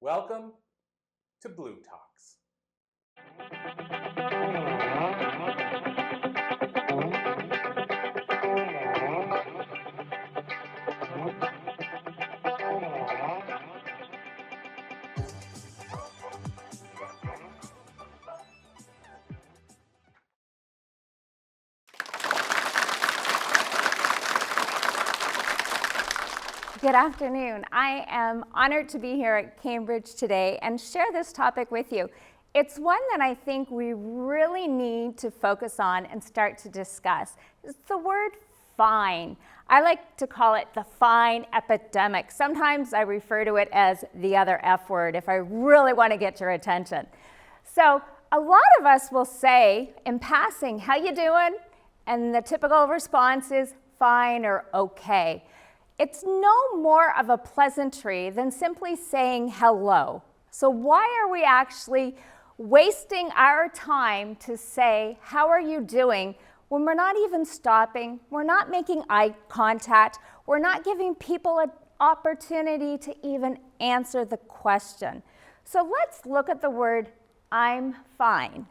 Welcome to Blue Talks. Good afternoon. I am honored to be here at Cambridge today and share this topic with you. It's one that I think we really need to focus on and start to discuss. It's the word fine. I like to call it the fine epidemic. Sometimes I refer to it as the other F word if I really want to get your attention. So a lot of us will say in passing, how you doing? And the typical response is fine or okay. It's no more of a pleasantry than simply saying hello. So why are we actually wasting our time to say, how are you doing, when we're not even stopping, we're not making eye contact, we're not giving people an opportunity to even answer the question. So let's look at the word, I'm fine.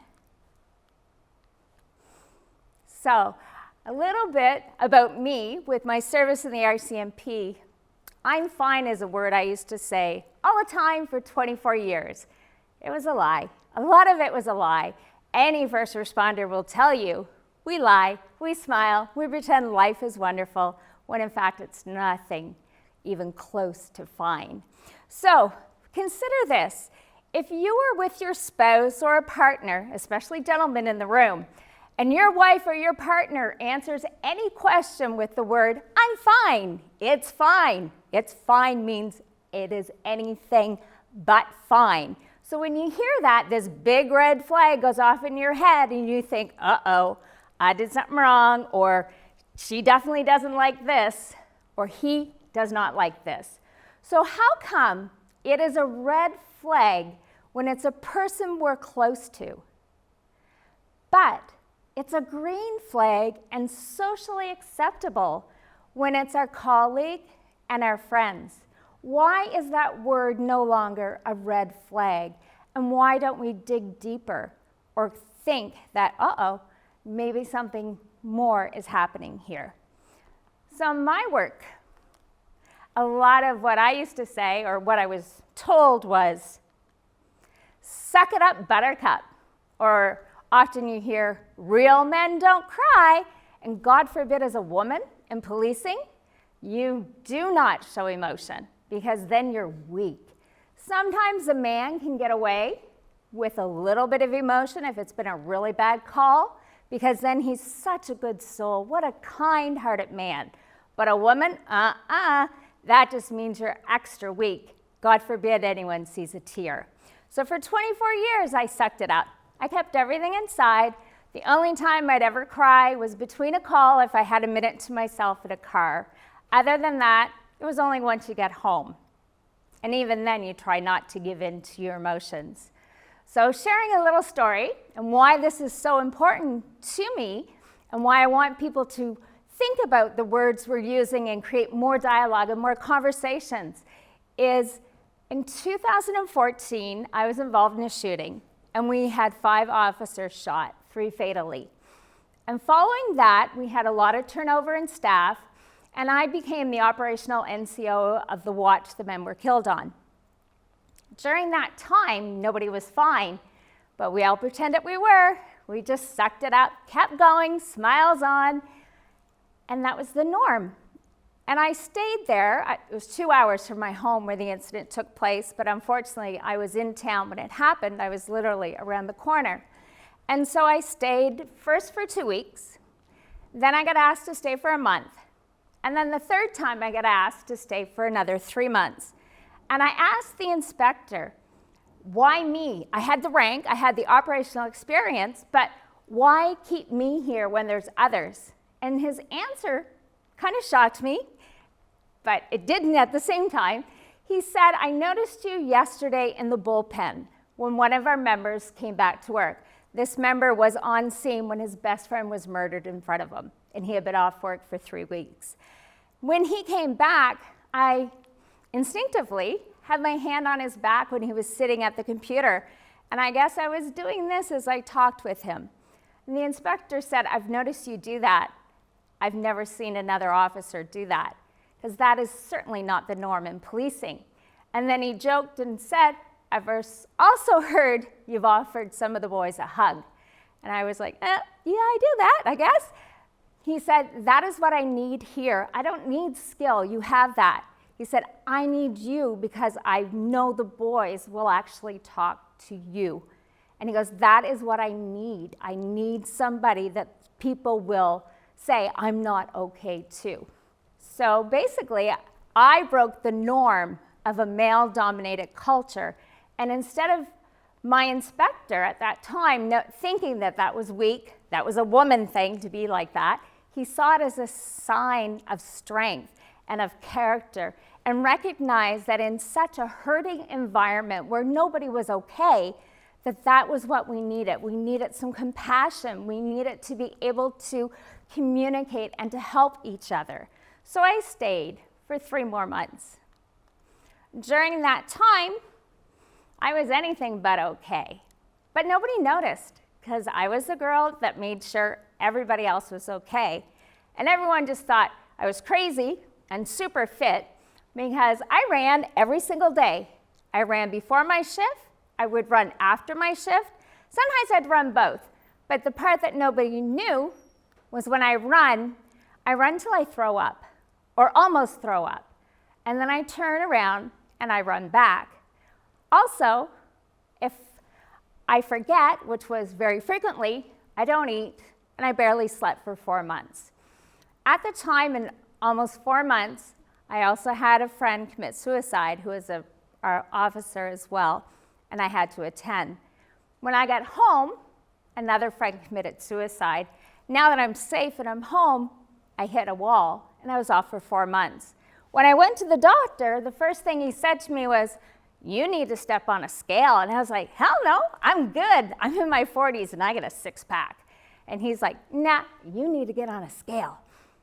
So, a little bit about me with my service in the RCMP. I'm fine is a word I used to say all the time for 24 years. It was a lie. A lot of it was a lie. Any first responder will tell you, we lie, we smile, we pretend life is wonderful, when in fact it's nothing even close to fine. So consider this. If you were with your spouse or a partner, especially gentlemen in the room, and your wife or your partner answers any question with the word, I'm fine, it's fine. It's fine means it is anything but fine. So when you hear that, this big red flag goes off in your head and you think, uh-oh, I did something wrong, or she definitely doesn't like this, or he does not like this. So how come it is a red flag when it's a person we're close to? But it's a green flag and socially acceptable when it's our colleague and our friends. Why is that word no longer a red flag? And why don't we dig deeper or think that, uh-oh, maybe something more is happening here? So my work, a lot of what I used to say, or what I was told was, suck it up, buttercup, or often you hear, real men don't cry, and God forbid as a woman in policing, you do not show emotion because then you're weak. Sometimes a man can get away with a little bit of emotion if it's been a really bad call, because then he's such a good soul. What a kind-hearted man. But a woman, that just means you're extra weak. God forbid anyone sees a tear. So for 24 years, I sucked it up. I kept everything inside. The only time I'd ever cry was between a call if I had a minute to myself in a car. Other than that, it was only once you get home. And even then, you try not to give in to your emotions. So sharing a little story and why this is so important to me and why I want people to think about the words we're using and create more dialogue and more conversations is in 2014, I was involved in a shooting. And we had 5 officers shot, 3 fatally. And following that, we had a lot of turnover in staff, and I became the operational NCO of the watch the men were killed on. During that time, nobody was fine, but we all pretended we were. We just sucked it up, kept going, smiles on, and that was the norm. And I stayed there. It was 2 hours from my home where the incident took place, but unfortunately, I was in town when it happened. I was literally around the corner. And so I stayed first for 2 weeks. Then I got asked to stay for a month. And then the third time I got asked to stay for another 3 months. And I asked the inspector, why me? I had the rank, I had the operational experience, but why keep me here when there's others? And his answer kind of shocked me, but it didn't at the same time. He said, I noticed you yesterday in the bullpen when one of our members came back to work. This member was on scene when his best friend was murdered in front of him, and he had been off work for 3 weeks. When he came back, I instinctively had my hand on his back when he was sitting at the computer. And I guess I was doing this as I talked with him. And the inspector said, "I've noticed you do that. I've never seen another officer do that, because that is certainly not the norm in policing." And then he joked and said, "I've also heard you've offered some of the boys a hug." And I was like, yeah, I do that, I guess. He said, "That is what I need here. I don't need skill. You have that." He said, "I need you because I know the boys will actually talk to you." And he goes, "That is what I need. I need somebody that people will say, I'm not okay too." So basically, I broke the norm of a male-dominated culture. And instead of my inspector at that time thinking that that was weak, that was a woman thing to be like that, he saw it as a sign of strength and of character, and recognized that in such a hurting environment where nobody was okay, that was what we needed. We needed some compassion. We needed to be able to communicate and to help each other. So I stayed for 3 more months. During that time, I was anything but okay. But nobody noticed, because I was the girl that made sure everybody else was okay. And everyone just thought I was crazy and super fit, because I ran every single day. I ran before my shift. I would run after my shift. Sometimes I'd run both. But the part that nobody knew was when I run till I throw up, or almost throw up. And then I turn around and I run back. Also, if I forget, which was very frequently, I don't eat, and I barely slept for 4 months. At the time, in almost 4 months, I also had a friend commit suicide who was our officer as well, and I had to attend. When I got home, another friend committed suicide. Now that I'm safe and I'm home, I hit a wall, and I was off for 4 months. When I went to the doctor, the first thing he said to me was, "You need to step on a scale." And I was like, "Hell no, I'm good. I'm in my 40s and I get a 6-pack. And he's like, "Nah, you need to get on a scale."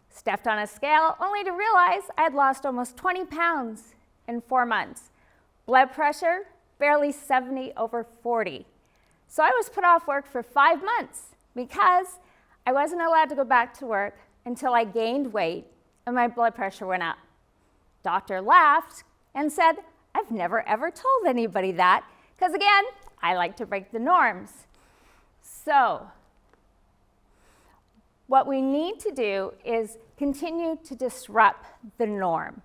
Stepped on a scale, only to realize I had lost almost 20 pounds in 4 months. Blood pressure, barely 70/40. So I was put off work for 5 months because I wasn't allowed to go back to work until I gained weight and my blood pressure went up. Doctor laughed and said, "I've never ever told anybody that, because again, I like to break the norms." So what we need to do is continue to disrupt the norm.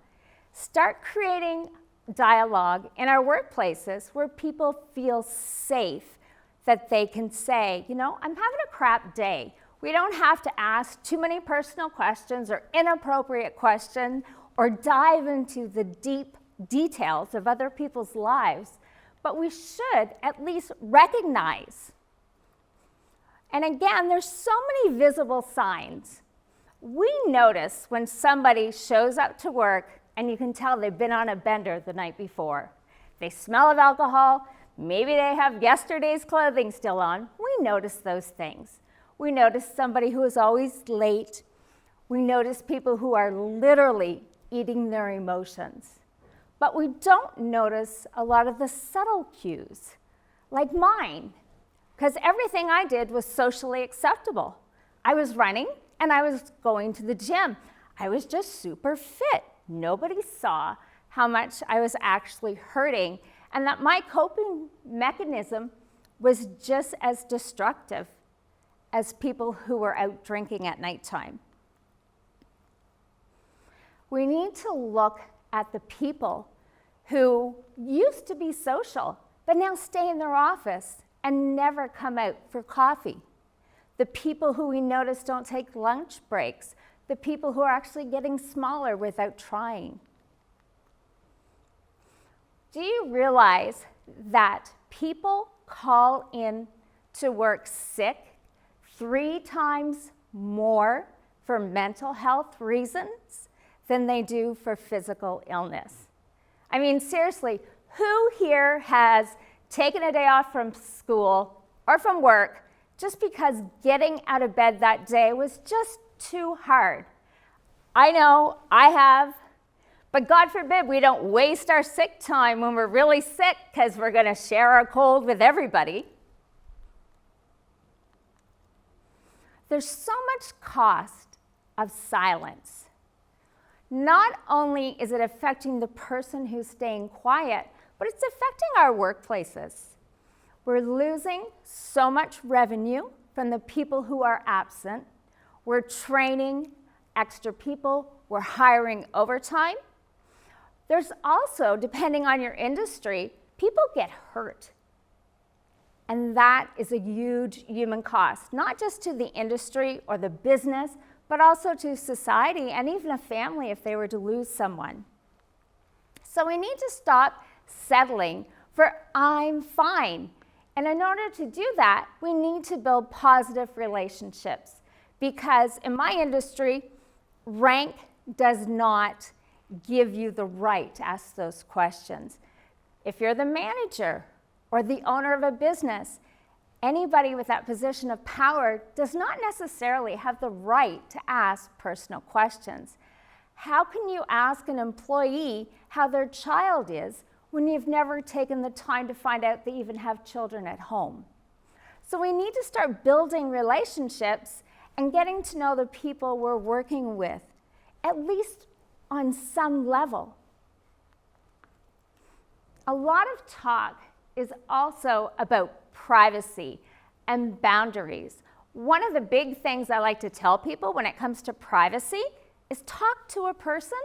Start creating dialogue in our workplaces where people feel safe, that they can say, "I'm having a crap day." We don't have to ask too many personal questions or inappropriate questions or dive into the deep details of other people's lives, but we should at least recognize. And again, there's so many visible signs. We notice when somebody shows up to work and you can tell they've been on a bender the night before. They smell of alcohol, maybe they have yesterday's clothing still on. We notice those things. We notice somebody who is always late. We notice people who are literally eating their emotions. But we don't notice a lot of the subtle cues, like mine, because everything I did was socially acceptable. I was running and I was going to the gym. I was just super fit. Nobody saw how much I was actually hurting, and that my coping mechanism was just as destructive as people who were out drinking at nighttime. We need to look at the people who used to be social, but now stay in their office and never come out for coffee. The people who we notice don't take lunch breaks. The people who are actually getting smaller without trying. Do you realize that people call in to work sick 3 times more for mental health reasons than they do for physical illness? I mean, seriously, who here has taken a day off from school or from work just because getting out of bed that day was just too hard? I know I have, But God forbid we don't waste our sick time when we're really sick because we're going to share our cold with everybody. There's so much cost of silence. Not only is it affecting the person who's staying quiet, but it's affecting our workplaces. We're losing so much revenue from the people who are absent. We're training extra people. We're hiring overtime. There's also, depending on your industry, people get hurt. And that is a huge human cost, not just to the industry or the business, but also to society and even a family if they were to lose someone. So we need to stop settling for "I'm fine." And in order to do that, we need to build positive relationships. Because in my industry, rank does not give you the right to ask those questions. If you're the manager or the owner of a business, anybody with that position of power does not necessarily have the right to ask personal questions. How can you ask an employee how their child is when you've never taken the time to find out they even have children at home? So we need to start building relationships and getting to know the people we're working with, at least on some level. A lot of talk is also about privacy and boundaries. One of the big things I like to tell people when it comes to privacy is talk to a person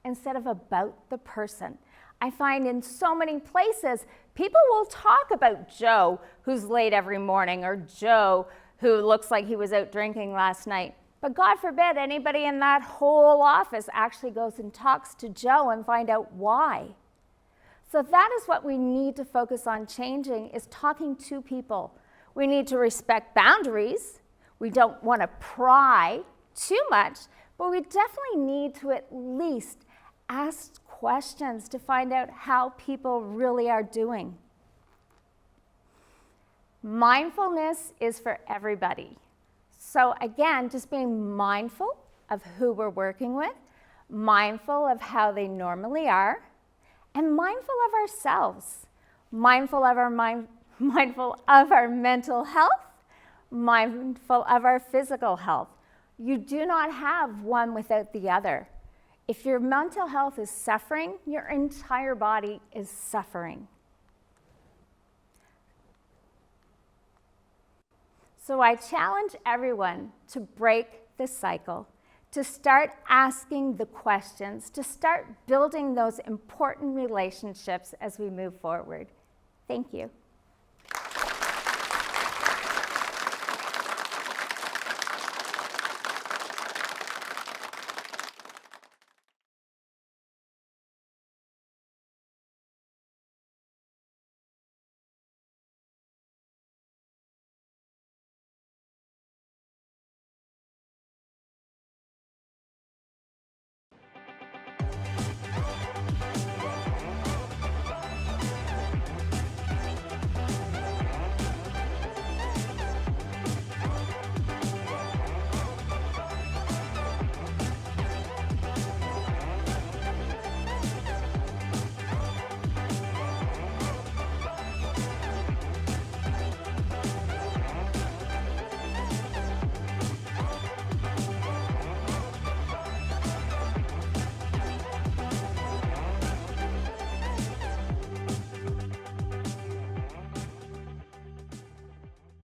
instead of about the person. I find in so many places, people will talk about Joe, who's late every morning, or Joe, who looks like he was out drinking last night. But God forbid anybody in that whole office actually goes and talks to Joe and find out why. So that is what we need to focus on changing, is talking to people. We need to respect boundaries. We don't want to pry too much, but we definitely need to at least ask questions to find out how people really are doing. Mindfulness is for everybody. So again, just being mindful of who we're working with, mindful of how they normally are, and mindful of ourselves, mindful of our mental health, mindful of our physical health. You do not have one without the other. If your mental health is suffering, your entire body is suffering. So I challenge everyone to break the cycle, to start asking the questions, to start building those important relationships as we move forward. Thank you.